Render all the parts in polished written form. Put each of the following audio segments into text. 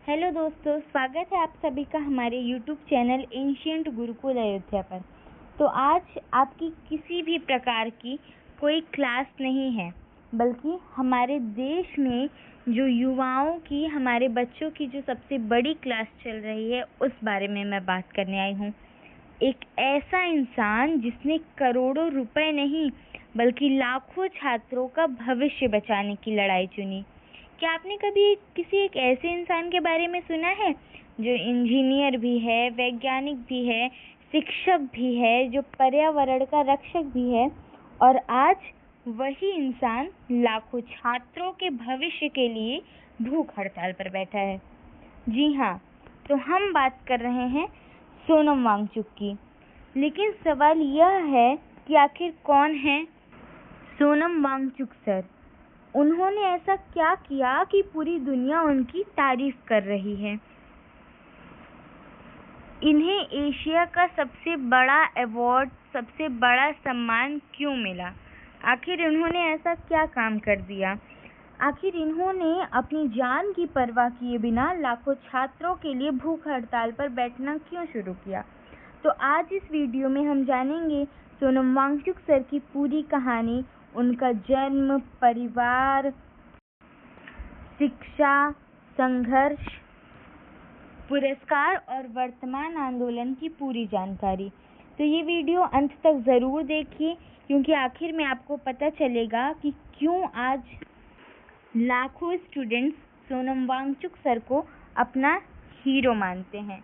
Hello दोस्तों, स्वागत है आप सभी का हमारे YouTube channel ancient Gurukul Ayodhya पर। तो आज आपकी किसी भी प्रकार की कोई क्लास नहीं है, बल्कि हमारे देश में जो युवाओं की, हमारे बच्चों की जो सबसे बड़ी क्लास चल रही है उस बारे में मैं बात करने आई हूँ। एक ऐसा इंसान जिसने करोड़ों रुपए नहीं बल्कि लाखों छात्रों का भविष्य बचाने की लड़ाई चुनी। क्या आपने कभी किसी एक ऐसे इंसान के बारे में सुना है जो इंजीनियर भी है, वैज्ञानिक भी है, शिक्षक भी है, जो पर्यावरण का रक्षक भी है, और आज वही इंसान लाखों छात्रों के भविष्य के लिए भूख हड़ताल पर बैठा है? जी हाँ, तो हम बात कर रहे हैं सोनम वांगचुक की। लेकिन सवाल यह है कि आखिर कौन है सोनम वांगचुक सर? उन्होंने ऐसा क्या किया कि पूरी दुनिया उनकी तारीफ कर रही है? इन्हें एशिया का सबसे बड़ा अवार्ड, सबसे बड़ा सम्मान क्यों मिला? आखिर इन्होंने ऐसा क्या काम कर दिया? आखिर इन्होंने अपनी जान की परवाह किए बिना लाखों छात्रों के लिए भूख हड़ताल पर बैठना क्यों शुरू किया? तो आज इस वीडियो में हम जानेंगे सोनम वांगचुक सर की पूरी कहानी, उनका जन्म, परिवार, शिक्षा, संघर्ष, पुरस्कार और वर्तमान आंदोलन की पूरी जानकारी। तो ये वीडियो अंत तक ज़रूर देखिए, क्योंकि आखिर में आपको पता चलेगा कि क्यों आज लाखों स्टूडेंट्स सोनम वांगचुक सर को अपना हीरो मानते हैं।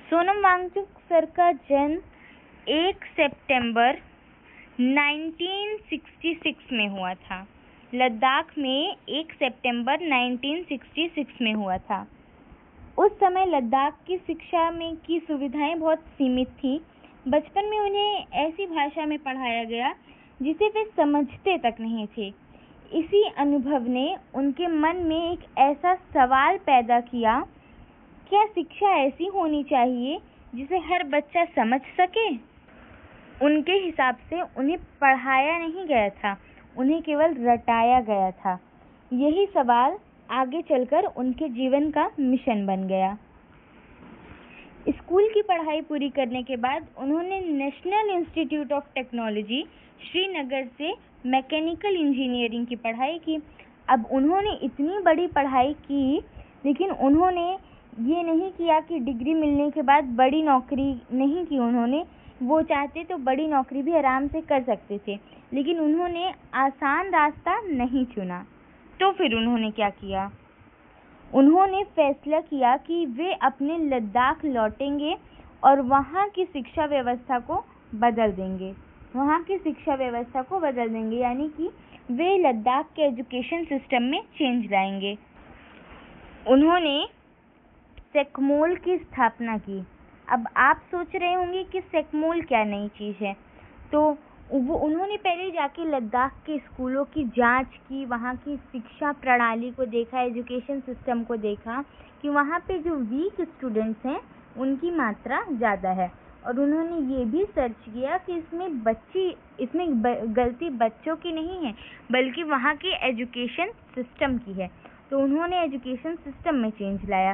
सोनम वांगचुक सर का जन्म 1 सितंबर 1966 में हुआ था। लद्दाख में 1 सितंबर 1966 में हुआ था। उस समय लद्दाख की शिक्षा में की सुविधाएं बहुत सीमित थी। बचपन में उन्हें ऐसी भाषा में पढ़ाया गया जिसे वे समझते तक नहीं थे। इसी अनुभव ने उनके मन में एक ऐसा सवाल पैदा किया, क्या शिक्षा ऐसी होनी चाहिए जिसे हर बच्चा समझ सके? उनके हिसाब से उन्हें पढ़ाया नहीं गया था, उन्हें केवल रटाया गया था। यही सवाल आगे चलकर उनके जीवन का मिशन बन गया। स्कूल की पढ़ाई पूरी करने के बाद उन्होंने national institute of technology Srinagar से मैकेनिकल इंजीनियरिंग की पढ़ाई की। अब उन्होंने इतनी बड़ी पढ़ाई की, लेकिन उन्होंने ये नहीं किया कि डिग्री मिलने के बाद बड़ी नौकरी नहीं की। उन्होंने, वो चाहते तो बड़ी नौकरी भी आराम से कर सकते थे, लेकिन उन्होंने आसान रास्ता नहीं चुना। तो फिर उन्होंने क्या किया? उन्होंने फैसला किया कि वे अपने लद्दाख लौटेंगे और वहाँ की शिक्षा व्यवस्था को बदल देंगे। यानी कि वे लद्दाख के एजुकेशन सिस्टम में चेंज लाएंगे। उन्होंने सेकमोल की स्थापना की। अब आप सोच रहे होंगे कि सेकमोल क्या नई चीज़ है। तो उन्होंने पहले जाके लद्दाख के स्कूलों की जांच की, वहाँ की शिक्षा प्रणाली को देखा, एजुकेशन सिस्टम को देखा कि वहाँ पे जो वीक स्टूडेंट्स हैं उनकी मात्रा ज़्यादा है, और उन्होंने ये भी सर्च किया कि इसमें गलती बच्चों की नहीं है, बल्कि वहाँ के एजुकेशन सिस्टम की है। तो उन्होंने एजुकेशन सिस्टम में चेंज लाया।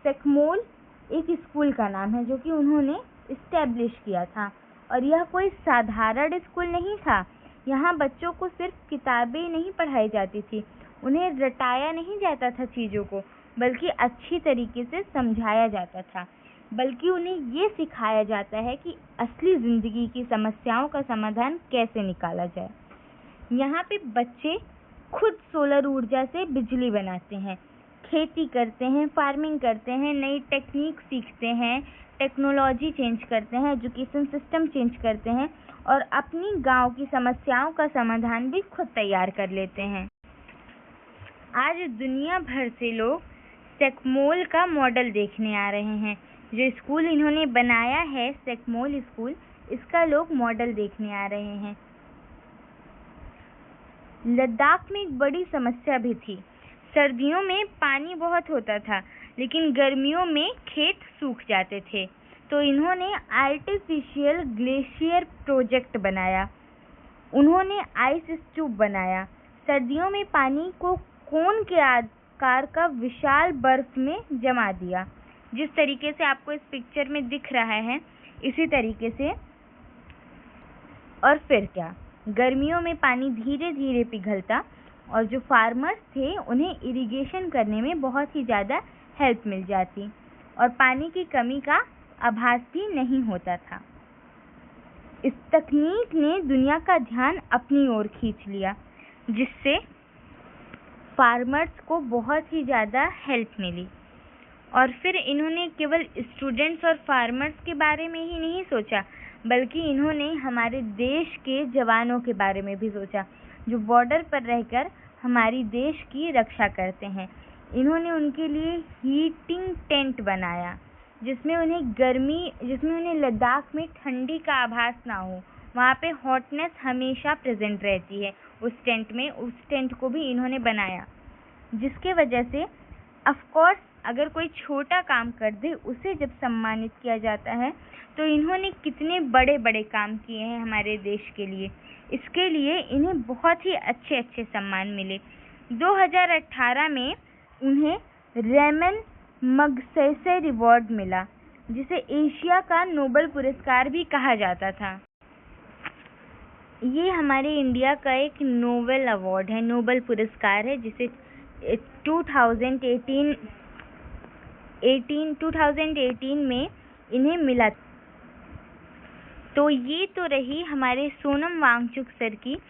सेकमोल एक स्कूल का नाम है जो कि उन्होंने इस्टेब्लिश किया था, और यह कोई साधारण स्कूल नहीं था। यहाँ बच्चों को सिर्फ किताबें नहीं पढ़ाई जाती थी, उन्हें रटाया नहीं जाता था चीज़ों को, बल्कि अच्छी तरीके से समझाया जाता था। बल्कि उन्हें ये सिखाया जाता है कि असली ज़िंदगी की समस्याओं का समाधान कैसे निकाला जाए। यहाँ पे बच्चे खुद सोलर ऊर्जा से बिजली बनाते हैं, खेती करते हैं, फार्मिंग करते हैं, नई टेक्निक सीखते हैं, टेक्नोलॉजी चेंज करते हैं, एजुकेशन सिस्टम चेंज करते हैं, और अपनी गांव की समस्याओं का समाधान भी खुद तैयार कर लेते हैं। आज दुनिया भर से लोग सेकमोल का मॉडल देखने आ रहे हैं। जो स्कूल इन्होंने बनाया है, सेकमोल स्कूल, इसका लोग मॉडल देखने आ रहे हैं। लद्दाख में एक बड़ी समस्या भी थी। सर्दियों में पानी बहुत होता था, लेकिन गर्मियों में खेत सूख जाते थे। तो इन्होंने आर्टिफिशियल ग्लेशियर प्रोजेक्ट बनाया। उन्होंने आइस स्तूप बनाया, सर्दियों में पानी को कोन के आकार का विशाल बर्फ में जमा दिया, जिस तरीके से आपको इस पिक्चर में दिख रहा है इसी तरीके से। और फिर क्या, गर्मियों में पानी धीरे धीरे पिघलता और जो फार्मर्स थे उन्हें इरिगेशन करने में बहुत ही ज़्यादा हेल्प मिल जाती और पानी की कमी का आभास भी नहीं होता था। इस तकनीक ने दुनिया का ध्यान अपनी ओर खींच लिया, जिससे फार्मर्स को बहुत ही ज़्यादा हेल्प मिली। और फिर इन्होंने केवल स्टूडेंट्स और फार्मर्स के बारे में ही नहीं सोचा, बल्कि इन्होंने हमारे देश के जवानों के बारे में भी सोचा, जो बॉर्डर पर रहकर हमारी देश की रक्षा करते हैं। इन्होंने उनके लिए हीटिंग टेंट बनाया, जिसमें उन्हें लद्दाख में ठंडी का आभास ना हो। वहाँ पे हॉटनेस हमेशा प्रेजेंट रहती है उस टेंट में। उस टेंट को भी इन्होंने बनाया, जिसके वजह से ऑफ कोर्स अगर कोई छोटा काम कर दे उसे जब सम्मानित किया जाता है, तो इन्होंने कितने बड़े बड़े काम किए हैं हमारे देश के लिए। इसके लिए इन्हें बहुत ही अच्छे अच्छे सम्मान मिले। 2018 में उन्हें रेमन मगसेसे रिवॉर्ड मिला, जिसे एशिया का नोबेल पुरस्कार भी कहा जाता था। ये हमारे इंडिया का एक नोबेल अवार्ड है, नोबेल पुरस्कार है, जिसे 2018 में इन्हें मिला। तो ये तो रही हमारे सोनम वांगचुक सर की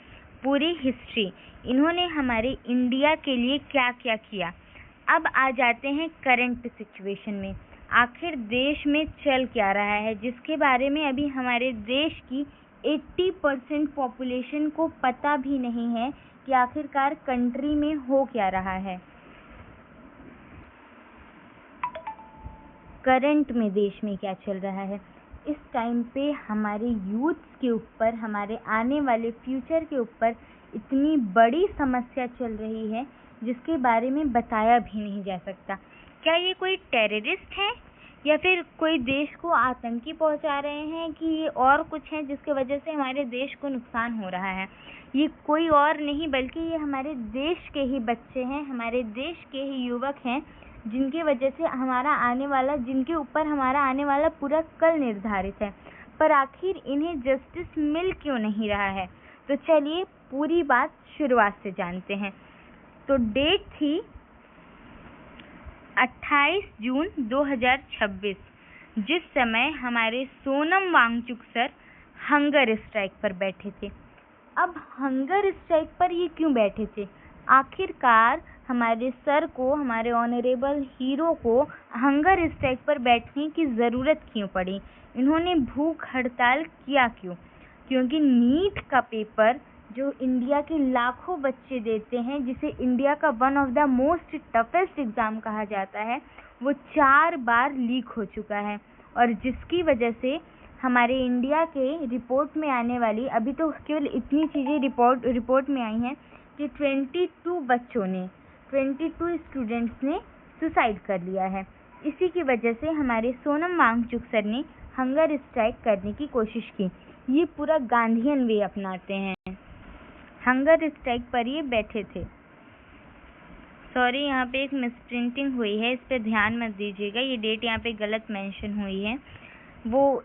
पूरी हिस्ट्री। इन्होंने हमारे इंडिया के लिए क्या क्या किया। अब आ जाते हैं करंट सिचुएशन में। आखिर देश में चल क्या रहा है, जिसके बारे में अभी हमारे देश की 80% पॉपुलेशन को पता भी नहीं है कि आखिरकार कंट्री में हो क्या रहा है। करंट में देश में क्या चल रहा है, इस टाइम पे हमारे यूथ के ऊपर, हमारे आने वाले फ्यूचर के ऊपर इतनी बड़ी समस्या चल रही है, जिसके बारे में बताया भी नहीं जा सकता। क्या ये कोई टेररिस्ट है, या फिर कोई देश को आतंकी पहुंचा रहे हैं, कि ये और कुछ है जिसकी वजह से हमारे देश को नुकसान हो रहा है। ये कोई और नहीं बल्कि ये हमारे देश के ही बच्चे हैं, हमारे देश के ही युवक हैं, जिनकी वजह से जिनके ऊपर हमारा आने वाला पूरा कल निर्धारित है। पर आखिर इन्हें जस्टिस मिल क्यों नहीं रहा है? तो चलिए पूरी बात शुरुआत से जानते हैं। तो डेट थी 28 जून 2026, जिस समय हमारे Sonam Wangchuk sir hunger strike पर बैठे थे। अब हंगर स्ट्राइक पर ये क्यों बैठे थे? आखिरकार हमारे सर को, हमारे ऑनरेबल हीरो को हंगर स्ट्राइक पर बैठने की ज़रूरत क्यों पड़ी? इन्होंने भूख हड़ताल किया क्यों? क्योंकि नीट का पेपर जो इंडिया के लाखों बच्चे देते हैं, जिसे इंडिया का one of the most toughest exam कहा जाता है, वो 4 बार लीक हो चुका है। और जिसकी वजह से हमारे इंडिया के रिपोर्ट में आने वाली, अभी तो केवल इतनी चीज़ें रिपोर्ट में आई हैं कि 22 स्टूडेंट्स ने सुसाइड कर लिया है। इसी की वजह से हमारे सोनम वांगचुक सर ने हंगर स्ट्राइक करने की कोशिश की। ये पूरा गांधीयन वे अपनाते हैं। हंगर स्ट्राइक पर ये बैठे थे। सॉरी, यहाँ पे एक मिसप्रिंटिंग हुई है, इस पर ध्यान मत दीजिएगा। ये डेट यहाँ पे गलत मेंशन हुई है। वो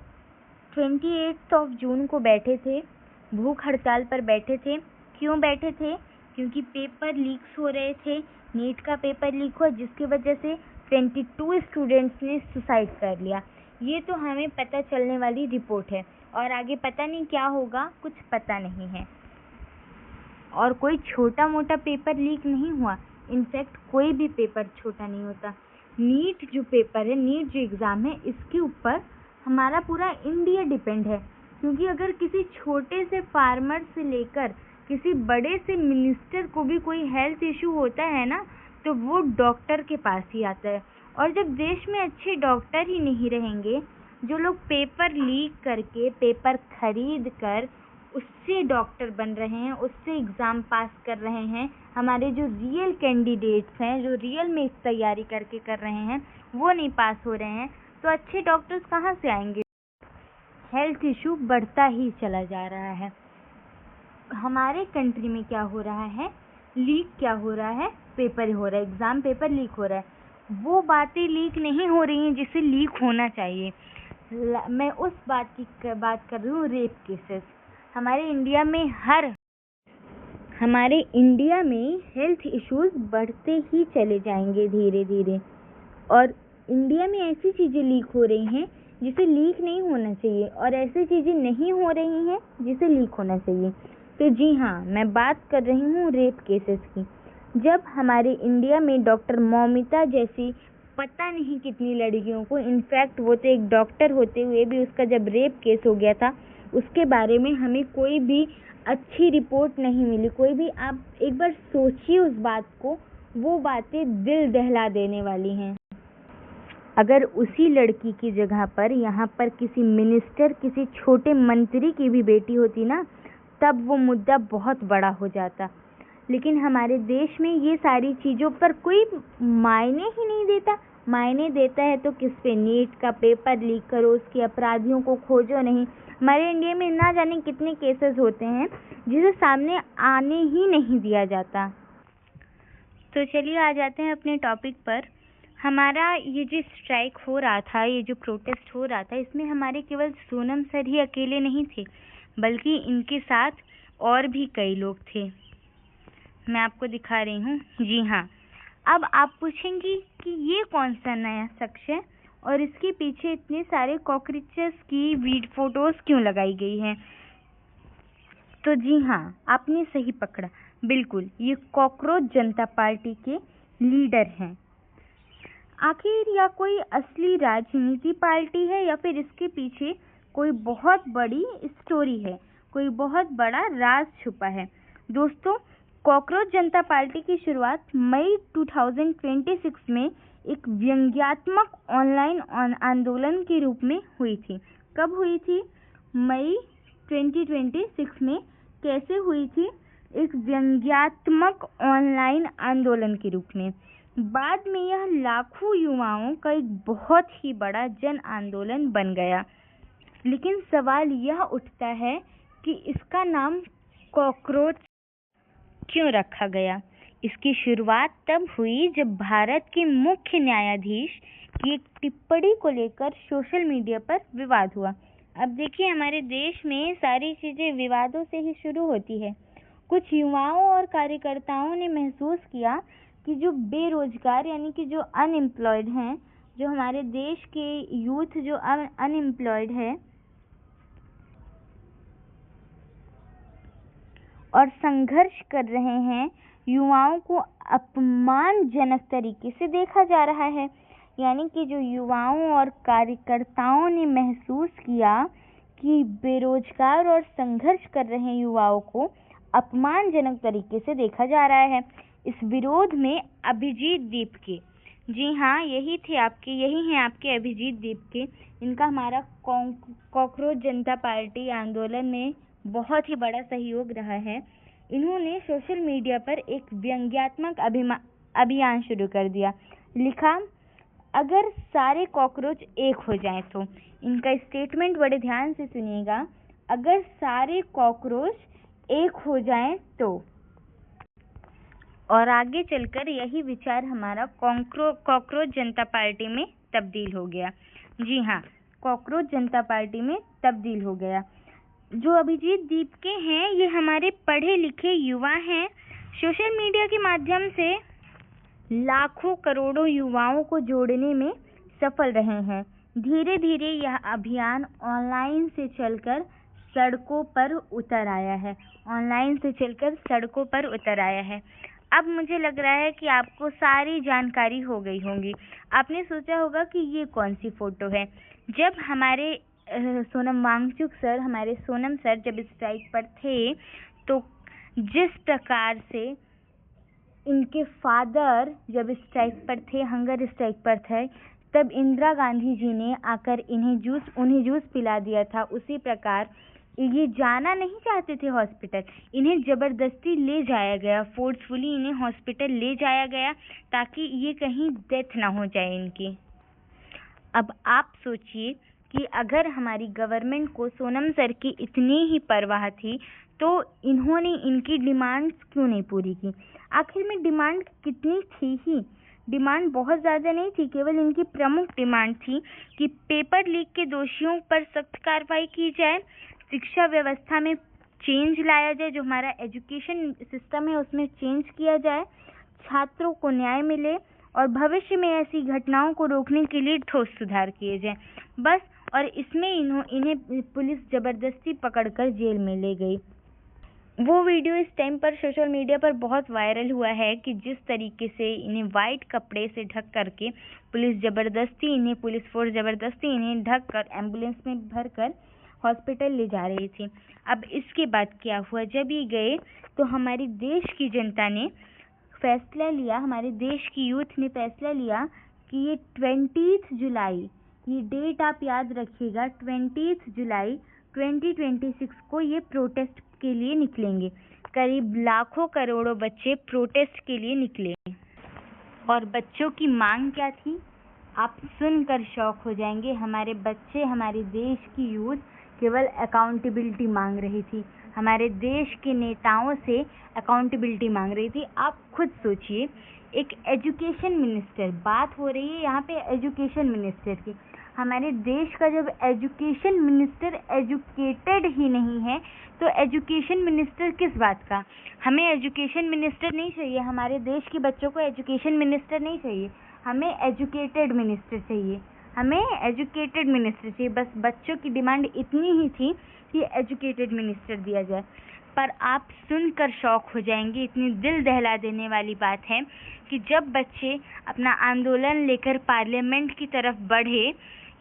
28 जून को बैठे थे, भूख हड़ताल पर बैठे थे। क्यों बैठे थे? क्योंकि पेपर लीक्स हो रहे थे। नीट का पेपर लीक हुआ, जिसकी वजह से 22 स्टूडेंट्स ने सुसाइड कर लिया। ये तो हमें पता चलने वाली रिपोर्ट है, और आगे पता नहीं क्या होगा, कुछ पता नहीं है। और कोई छोटा मोटा पेपर लीक नहीं हुआ। इनफैक्ट कोई भी पेपर छोटा नहीं होता। नीट जो पेपर है, नीट जो एग्ज़ाम है, इसके ऊपर हमारा पूरा इंडिया डिपेंड है। क्योंकि अगर किसी छोटे से फार्मर से लेकर किसी बड़े से मिनिस्टर को भी कोई हेल्थ इशू होता है ना, तो वो डॉक्टर के पास ही आता है। और जब देश में अच्छे डॉक्टर ही नहीं रहेंगे, जो लोग पेपर लीक करके, पेपर खरीद कर उससे डॉक्टर बन रहे हैं, उससे एग्ज़ाम पास कर रहे हैं, हमारे जो रियल कैंडिडेट्स हैं, जो रियल में तैयारी करके कर रहे हैं, वो नहीं पास हो रहे हैं, तो अच्छे डॉक्टर्स कहाँ से आएंगे? हेल्थ इशू बढ़ता ही चला जा रहा है। हमारे कंट्री में क्या हो रहा है? लीक क्या हो रहा है, पेपर हो रहा है, एग्ज़ाम पेपर लीक हो रहा है। वो बातें लीक नहीं हो रही हैं जिसे लीक होना चाहिए। मैं उस बात बात कर रही हूँ, रेप केसेस। हमारे इंडिया में हेल्थ इश्यूज बढ़ते ही चले जाएंगे धीरे धीरे, और इंडिया में ऐसी चीज़ें लीक हो रही हैं जिसे लीक नहीं होना चाहिए, और ऐसी चीज़ें नहीं हो रही हैं जिसे लीक होना चाहिए। तो जी हाँ, मैं बात कर रही हूँ रेप केसेस की। जब हमारे इंडिया में डॉक्टर मौमिता जैसी पता नहीं कितनी लड़कियों को, इनफैक्ट वो तो एक डॉक्टर होते हुए भी उसका जब रेप केस हो गया था, उसके बारे में हमें कोई भी अच्छी रिपोर्ट नहीं मिली, कोई भी। आप एक बार सोचिए उस बात को, वो बातें दिल दहला देने वाली हैं। अगर उसी लड़की की जगह पर यहाँ पर किसी मिनिस्टर, किसी छोटे मंत्री की भी बेटी होती ना, तब वो मुद्दा बहुत बड़ा हो जाता। लेकिन हमारे देश में ये सारी चीज़ों पर कोई मायने ही नहीं देता। मायने देता है तो किस पे? नीट का पेपर लीक करो, उसके अपराधियों को खोजो नहीं। हमारे इंडिया में ना जाने कितने केसेस होते हैं जिसे सामने आने ही नहीं दिया जाता। तो चलिए आ जाते हैं अपने टॉपिक पर। हमारा ये जो स्ट्राइक हो रहा था, ये जो प्रोटेस्ट हो रहा था, इसमें हमारे केवल सोनम सर ही अकेले नहीं थे, बल्कि इनके साथ और भी कई लोग थे। मैं आपको दिखा रही हूँ। जी हाँ, अब आप पूछेंगी कि ये कौन सा नया शख्स है और इसके पीछे इतने सारे कॉकरोचेस की फोटोज क्यों लगाई गई हैं? तो जी हाँ, आपने सही पकड़ा, बिल्कुल, ये कॉकरोच जनता पार्टी के लीडर हैं। आखिर या कोई असली राजनीति पार्टी है या फिर इसके पीछे कोई बहुत बड़ी स्टोरी है, कोई बहुत बड़ा राज छुपा है? दोस्तों, कॉकरोच जनता पार्टी की शुरुआत मई 2026 में एक व्यंग्यात्मक ऑनलाइन आंदोलन के रूप में हुई थी। कब हुई थी? मई 2026 में। कैसे हुई थी? एक व्यंग्यात्मक ऑनलाइन आंदोलन के रूप में। बाद में यह लाखों युवाओं का एक बहुत ही बड़ा जन आंदोलन बन गया। लेकिन सवाल यह उठता है कि इसका नाम कॉकरोच क्यों रखा गया? इसकी शुरुआत तब हुई जब भारत के मुख्य न्यायाधीश की एक टिप्पणी को लेकर सोशल मीडिया पर विवाद हुआ। अब देखिए, हमारे देश में सारी चीज़ें विवादों से ही शुरू होती है। कुछ युवाओं और कार्यकर्ताओं ने महसूस किया कि जो बेरोजगार यानी कि जो अनएम्प्लॉयड हैं, जो हमारे देश के यूथ जो अनएम्प्लॉयड है और संघर्ष कर रहे हैं, युवाओं को अपमानजनक तरीके से देखा जा रहा है। यानी कि जो युवाओं और कार्यकर्ताओं ने महसूस किया कि बेरोजगार और संघर्ष कर रहे युवाओं को अपमानजनक तरीके से देखा जा रहा है। इस विरोध में अभिजीत दीपके, जी हाँ, यही हैं आपके अभिजीत दीपके। इनका हमारा कॉकरोच जनता पार्टी आंदोलन में बहुत ही बड़ा सहयोग रहा है। इन्होंने सोशल मीडिया पर एक व्यंग्यात्मक अभियान शुरू कर दिया। लिखा, अगर सारे कॉकरोच एक हो जाएं तो। इनका स्टेटमेंट बड़े ध्यान से सुनिएगा, अगर सारे कॉकरोच एक हो जाएं तो। और आगे चलकर यही विचार हमारा कॉकरोच जनता पार्टी में तब्दील हो गया। जी हाँ, कॉकरोच जनता पार्टी में तब्दील हो गया। जो अभिजीत दीपके हैं, ये हमारे पढ़े लिखे युवा हैं। सोशल मीडिया के माध्यम से लाखों करोड़ों युवाओं को जोड़ने में सफल रहे हैं। धीरे धीरे यह अभियान ऑनलाइन से चलकर सड़कों पर उतर आया है। अब मुझे लग रहा है कि आपको सारी जानकारी हो गई होगी। आपने सोचा होगा कि ये कौन सी फोटो है। जब हमारे सोनम सर जब स्ट्राइक पर थे, तो जिस प्रकार से इनके फादर जब स्ट्राइक पर थे, हंगर स्ट्राइक पर थे, तब इंदिरा गांधी जी ने आकर उन्हें जूस पिला दिया था। उसी प्रकार ये जाना नहीं चाहते थे हॉस्पिटल, इन्हें ज़बरदस्ती ले जाया गया, फोर्सफुली इन्हें हॉस्पिटल ले जाया गया ताकि ये कहीं डेथ ना हो जाए इनकी। अब आप सोचिए कि अगर हमारी गवर्नमेंट को सोनम सर की इतनी ही परवाह थी, तो इन्होंने इनकी डिमांड्स क्यों नहीं पूरी की? आखिर में डिमांड कितनी थी ही? डिमांड बहुत ज़्यादा नहीं थी, केवल इनकी प्रमुख डिमांड थी कि पेपर लीक के दोषियों पर सख्त कार्रवाई की जाए, शिक्षा व्यवस्था में चेंज लाया जाए, जो हमारा एजुकेशन सिस्टम है उसमें चेंज किया जाए, छात्रों को न्याय मिले और भविष्य में ऐसी घटनाओं को रोकने के लिए ठोस सुधार किए जाए, बस। और इसमें इन्हें पुलिस जबरदस्ती पकड़कर जेल में ले गई। वो वीडियो इस टाइम पर सोशल मीडिया पर बहुत वायरल हुआ है कि जिस तरीके से इन्हें वाइट कपड़े से ढक करके पुलिस फोर्स जबरदस्ती इन्हें ढक कर एम्बुलेंस में भरकर हॉस्पिटल ले जा रही थी। अब इसके बाद क्या हुआ? जब ये गए तो हमारे देश की जनता ने फैसला लिया, हमारे देश की यूथ ने फैसला लिया कि ये 20 जुलाई, ये डेट आप याद रखिएगा, 20 जुलाई 2026 को ये प्रोटेस्ट के लिए निकलेंगे। करीब लाखों करोड़ों बच्चे प्रोटेस्ट के लिए निकले। और बच्चों की मांग क्या थी? आप सुनकर शौक हो जाएंगे। हमारे बच्चे, हमारे देश की यूथ केवल अकाउंटेबिलिटी मांग रही थी, हमारे देश के नेताओं से अकाउंटेबिलिटी मांग रही थी। आप खुद सोचिए, एक एजुकेशन मिनिस्टर, बात हो रही है यहाँ पे एजुकेशन मिनिस्टर की। हमारे देश का जब एजुकेशन मिनिस्टर एजुकेटेड ही नहीं है तो एजुकेशन मिनिस्टर किस बात का? हमें एजुकेशन मिनिस्टर नहीं चाहिए, हमारे देश के बच्चों को एजुकेशन मिनिस्टर नहीं चाहिए, हमें एजुकेटेड मिनिस्टर चाहिए, हमें एजुकेटेड मिनिस्टर चाहिए। बस बच्चों की डिमांड इतनी ही थी कि एजुकेटेड मिनिस्टर दिया जाए। पर आप सुनकर शौक हो जाएंगे, इतनी दिल दहला देने वाली बात है कि जब बच्चे अपना आंदोलन लेकर पार्लियामेंट की तरफ बढ़े,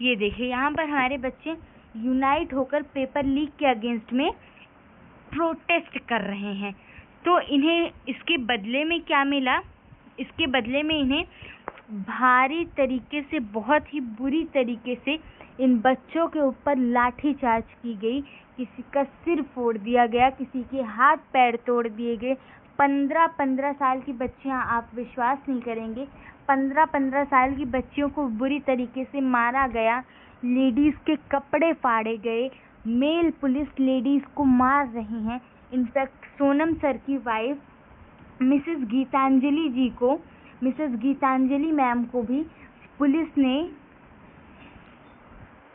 ये देखिए यहाँ पर हमारे बच्चे यूनाइट होकर पेपर लीक के अगेंस्ट में प्रोटेस्ट कर रहे हैं। तो इन्हें इसके बदले में क्या मिला? इसके बदले में इन्हें भारी तरीके से, बहुत ही बुरी तरीके से इन बच्चों के ऊपर लाठीचार्ज की गई, किसी का सिर फोड़ दिया गया, किसी के हाथ पैर तोड़ दिए गए। 15-15 साल की बच्चियां, आप विश्वास नहीं करेंगे, 15-15 साल की बच्चियों को बुरी तरीके से मारा गया, लेडीज़ के कपड़े फाड़े गए, मेल पुलिस लेडीज़ को मार रही हैं। इनफैक्ट सोनम सर की वाइफ मिसेस गीतांजलि मैम को भी पुलिस ने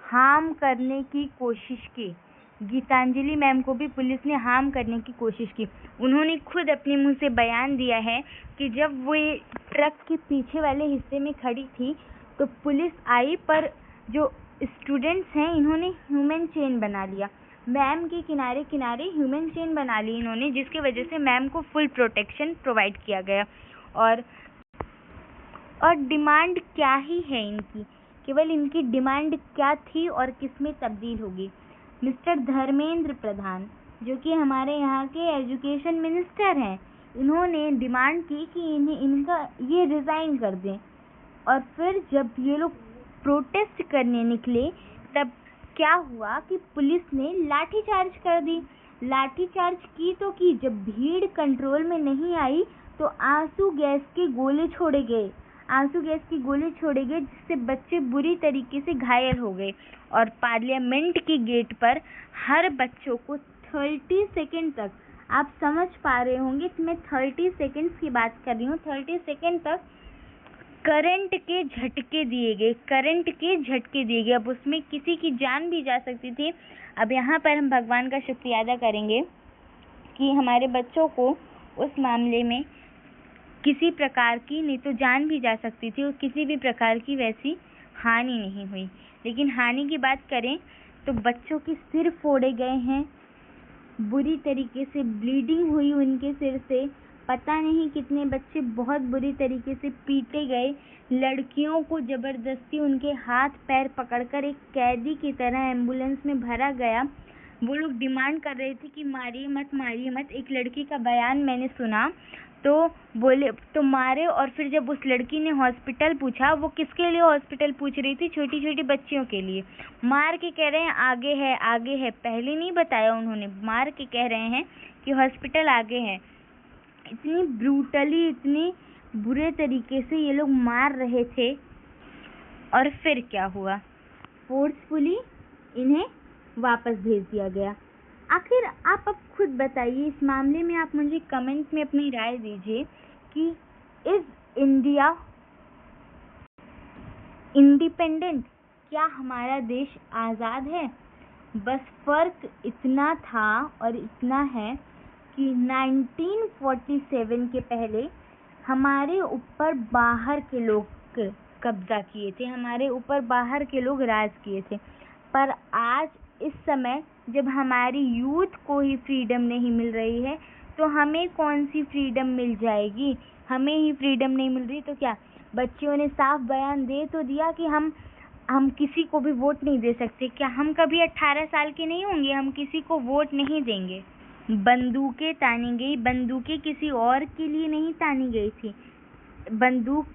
हार्म करने की कोशिश की। गीतांजलि मैम को भी पुलिस ने हार्म करने की कोशिश की। उन्होंने खुद अपने मुंह से बयान दिया है कि जब वो ये ट्रक के पीछे वाले हिस्से में खड़ी थी तो पुलिस आई, पर जो स्टूडेंट्स हैं इन्होंने ह्यूमन चेन बना लिया, मैम के किनारे किनारे ह्यूमन चेन बना ली इन्होंने, जिसकी वजह से मैम को फुल प्रोटेक्शन प्रोवाइड किया गया। और डिमांड क्या ही है इनकी? केवल इनकी डिमांड क्या थी और किस में तब्दील होगी? मिस्टर धर्मेंद्र प्रधान, जो कि हमारे यहाँ के एजुकेशन मिनिस्टर हैं, इन्होंने डिमांड की कि इनका ये रिज़ाइन कर दें। और फिर जब ये लोग प्रोटेस्ट करने निकले तब क्या हुआ कि पुलिस ने लाठीचार्ज कर दी। लाठीचार्ज की तो की, जब भीड़ कंट्रोल में नहीं आई तो आंसू गैस के गोले छोड़े गए, जिससे बच्चे बुरी तरीके से घायल हो गए। और पार्लियामेंट की गेट पर हर बच्चों को 30 सेकेंड तक, आप समझ पा रहे होंगे कि मैं 30 सेकेंड्स की बात कर रही हूँ, 30 सेकेंड तक करंट के झटके दिए गए। अब उसमें किसी की जान भी जा सकती थी। अब यहाँ पर हम भगवान का शुक्रिया अदा करेंगे कि हमारे बच्चों को उस मामले में किसी प्रकार की, नहीं तो जान भी जा सकती थी, और किसी भी प्रकार की वैसी हानि नहीं हुई। लेकिन हानि की बात करें तो बच्चों के सिर फोड़े गए हैं, बुरी तरीके से ब्लीडिंग हुई उनके सिर से, पता नहीं कितने बच्चे बहुत बुरी तरीके से पीटे गए, लड़कियों को जबरदस्ती उनके हाथ पैर पकड़कर एक कैदी की तरह एम्बुलेंस में भरा गया। वो लोग डिमांड कर रहे थे कि मारिए मत। एक लड़की का बयान मैंने सुना तो बोले तो मारे, और फिर जब उस लड़की ने हॉस्पिटल पूछा, वो किसके लिए हॉस्पिटल पूछ रही थी? छोटी छोटी बच्चियों के लिए। मार के कह रहे हैं आगे है, पहले नहीं बताया उन्होंने, मार के कह रहे हैं कि हॉस्पिटल आगे है। इतनी ब्रूटली, इतनी बुरे तरीके से ये लोग मार रहे थे। और फिर क्या हुआ? फोर्सफुली इन्हें वापस भेज दिया गया। आखिर आप अब खुद बताइए, इस मामले में आप मुझे कमेंट में अपनी राय दीजिए कि इज इंडिया इंडिपेंडेंट? क्या हमारा देश आज़ाद है? बस फर्क इतना था और इतना है कि 1947 के पहले हमारे ऊपर बाहर के लोग कब्जा किए थे, हमारे ऊपर बाहर के लोग राज किए थे। पर आज इस समय जब हमारी यूथ को ही फ्रीडम नहीं मिल रही है, तो हमें कौन सी फ्रीडम मिल जाएगी? हमें ही फ्रीडम नहीं मिल रही तो क्या? बच्चियों ने साफ बयान दे तो दिया कि हम किसी को भी वोट नहीं दे सकते। क्या हम कभी 18 साल के नहीं होंगे? हम किसी को वोट नहीं देंगे। बंदूकें तानी गई, बंदूकें किसी और के लिए नहीं तानी गई थी। बंदूक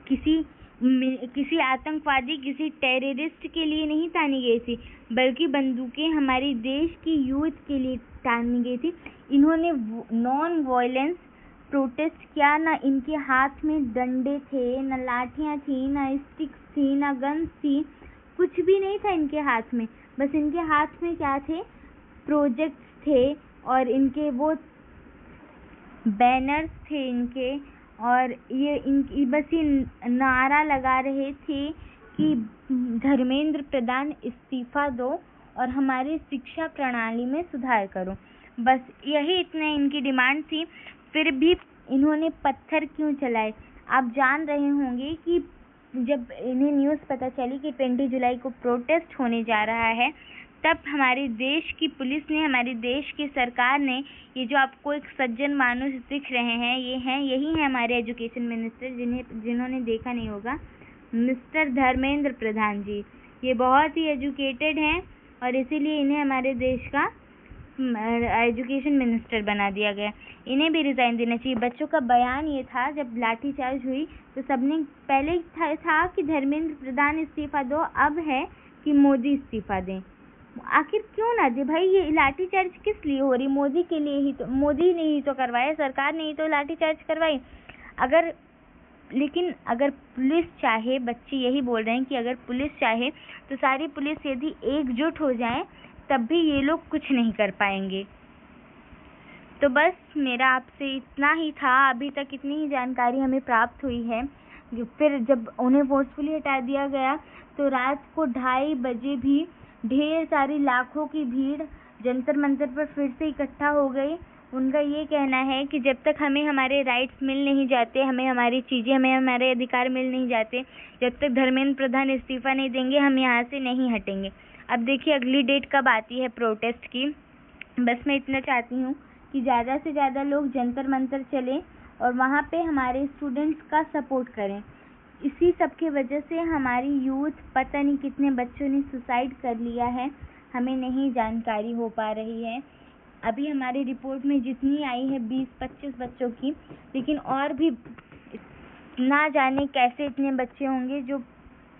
किसी आतंकवादी, किसी टेररिस्ट के लिए नहीं तानी गई थी, बल्कि बंदूकें हमारे देश की यूथ के लिए तानी गई थी। इन्होंने नॉन वायलेंस प्रोटेस्ट किया। ना इनके हाथ में डंडे थे, ना लाठियां थी, ना स्टिक्स थी, ना गन्स थी, कुछ भी नहीं था इनके हाथ में। बस इनके हाथ में क्या थे? प्रोजेक्ट्स थे और इनके वो बैनर्स थे इनके, और ये बस ये नारा लगा रहे थे कि धर्मेंद्र प्रधान इस्तीफा दो और हमारी शिक्षा प्रणाली में सुधार करो। बस यही इतना इनकी डिमांड थी। फिर भी इन्होंने पत्थर क्यों चलाए? आप जान रहे होंगे कि जब इन्हें न्यूज़ पता चली कि 20 जुलाई को प्रोटेस्ट होने जा रहा है, तब हमारे देश की पुलिस ने, हमारे देश की सरकार ने, ये जो आपको एक सज्जन मानुष दिख रहे हैं, यही है हमारे एजुकेशन मिनिस्टर, जिन्होंने देखा नहीं होगा, मिस्टर धर्मेंद्र प्रधान जी। ये बहुत ही एजुकेटेड हैं और इसीलिए इन्हें हमारे देश का एजुकेशन मिनिस्टर बना दिया गया। इन्हें भी रिज़ाइन देना चाहिए। बच्चों का बयान ये था, जब लाठीचार्ज हुई तो सबने पहले था कि धर्मेंद्र प्रधान इस्तीफा दो, अब है कि मोदी इस्तीफा दें। आखिर क्यों ना दे भाई? ये लाठीचार्ज किस लिए हो रही? मोदी के लिए ही तो, मोदी ने ही तो करवाया, सरकार ने ही तो लाठीचार्ज करवाई। लेकिन अगर पुलिस चाहे, बच्चे यही बोल रहे हैं कि अगर पुलिस चाहे तो सारी पुलिस यदि एकजुट हो जाए तब भी ये लोग कुछ नहीं कर पाएंगे। तो बस मेरा आपसे इतना ही था। अभी तक इतनी ही जानकारी हमें प्राप्त हुई है। फिर जब उन्हें फोर्सफुली हटा दिया गया तो रात को 2:30 बजे भी ढेर सारी लाखों की भीड़ जंतर मंतर पर फिर से इकट्ठा हो गई। उनका ये कहना है कि जब तक हमें हमारे राइट्स मिल नहीं जाते, हमें हमारी चीज़ें, हमें हमारे अधिकार मिल नहीं जाते, जब तक धर्मेंद्र प्रधान इस्तीफा नहीं देंगे, हम यहाँ से नहीं हटेंगे। अब देखिए अगली डेट कब आती है प्रोटेस्ट की। बस मैं इतना चाहती हूँ कि ज़्यादा से ज़्यादा लोग जंतर मंतर चलें और वहाँ पे हमारे स्टूडेंट्स का सपोर्ट करें। इसी सब की वजह से हमारी यूथ, पता नहीं कितने बच्चों ने सुसाइड कर लिया है, हमें नहीं जानकारी हो पा रही है। अभी हमारी रिपोर्ट में जितनी आई है 20-25 बच्चों की, लेकिन और भी ना जाने कैसे इतने बच्चे होंगे जो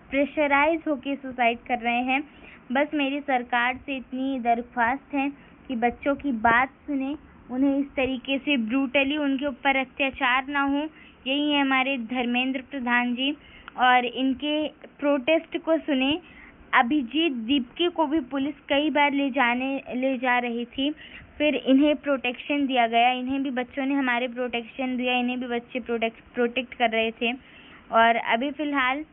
प्रेशराइज होके सुसाइड कर रहे हैं। बस मेरी सरकार से इतनी दरख्वास्त है कि बच्चों की बात सुने, उन्हें इस तरीके से ब्रूटली उनके ऊपर अत्याचार ना हो। यही है हमारे धर्मेंद्र प्रधान जी, और इनके प्रोटेस्ट को सुने। अभिजीत दीपके को भी पुलिस कई बार ले जा रही थी, फिर इन्हें प्रोटेक्शन दिया गया। इन्हें भी बच्चों ने हमारे प्रोटेक्शन दिया, इन्हें भी बच्चे प्रोटेक्ट कर रहे थे। और अभी फ़िलहाल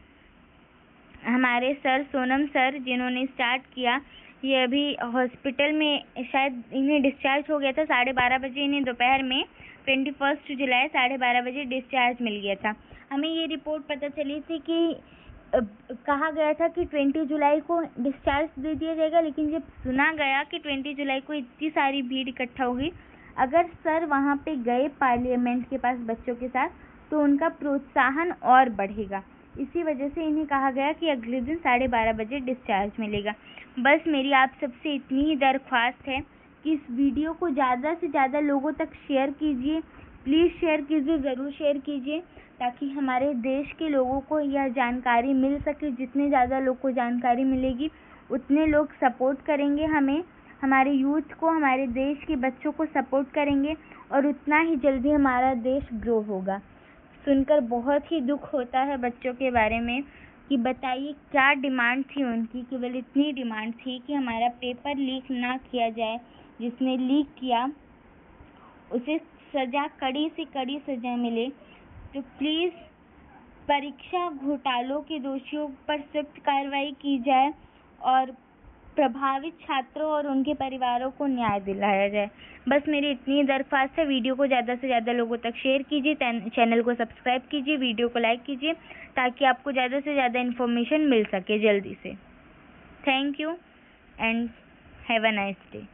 हमारे सर, सोनम सर, जिन्होंने स्टार्ट किया, ये अभी हॉस्पिटल में, शायद इन्हें डिस्चार्ज हो गया था 12:30 बजे। इन्हें दोपहर में 21 जुलाई 12:30 बजे डिस्चार्ज मिल गया था। हमें ये रिपोर्ट पता चली थी कि कहा गया था कि 20 जुलाई को डिस्चार्ज दे दिया जाएगा, लेकिन जब सुना गया कि 20 जुलाई को इतनी सारी भीड़ इकट्ठा होगी, अगर सर वहाँ पे गए पार्लियामेंट के पास बच्चों के साथ, तो उनका प्रोत्साहन और बढ़ेगा। इसी वजह से इन्हें कहा गया कि अगले दिन 12:30 बजे डिस्चार्ज मिलेगा। बस मेरी आप सबसे इतनी ही दरख्वास्त है कि इस वीडियो को ज़्यादा से ज़्यादा लोगों तक शेयर कीजिए। प्लीज़ शेयर कीजिए, ज़रूर शेयर कीजिए, ताकि हमारे देश के लोगों को यह जानकारी मिल सके। जितने ज़्यादा लोग को जानकारी मिलेगी, उतने लोग सपोर्ट करेंगे हमें, हमारे यूथ को, हमारे देश के बच्चों को सपोर्ट करेंगे, और उतना ही जल्दी हमारा देश ग्रो होगा। सुनकर बहुत ही दुख होता है बच्चों के बारे में कि बताइए क्या डिमांड थी उनकी। केवल इतनी डिमांड थी कि हमारा पेपर लीक ना किया जाए, जिसने लीक किया उसे सज़ा, कड़ी से कड़ी सज़ा मिले। तो प्लीज़ परीक्षा घोटालों के दोषियों पर सख्त कार्रवाई की जाए और प्रभावित छात्रों और उनके परिवारों को न्याय दिलाया जाए। बस मेरी इतनी दरख्वास्त है। वीडियो को ज़्यादा से ज़्यादा लोगों तक शेयर कीजिए, चैनल को सब्सक्राइब कीजिए, वीडियो को लाइक कीजिए ताकि आपको ज़्यादा से ज़्यादा इन्फॉर्मेशन मिल सके जल्दी से। Thank you and have a nice day.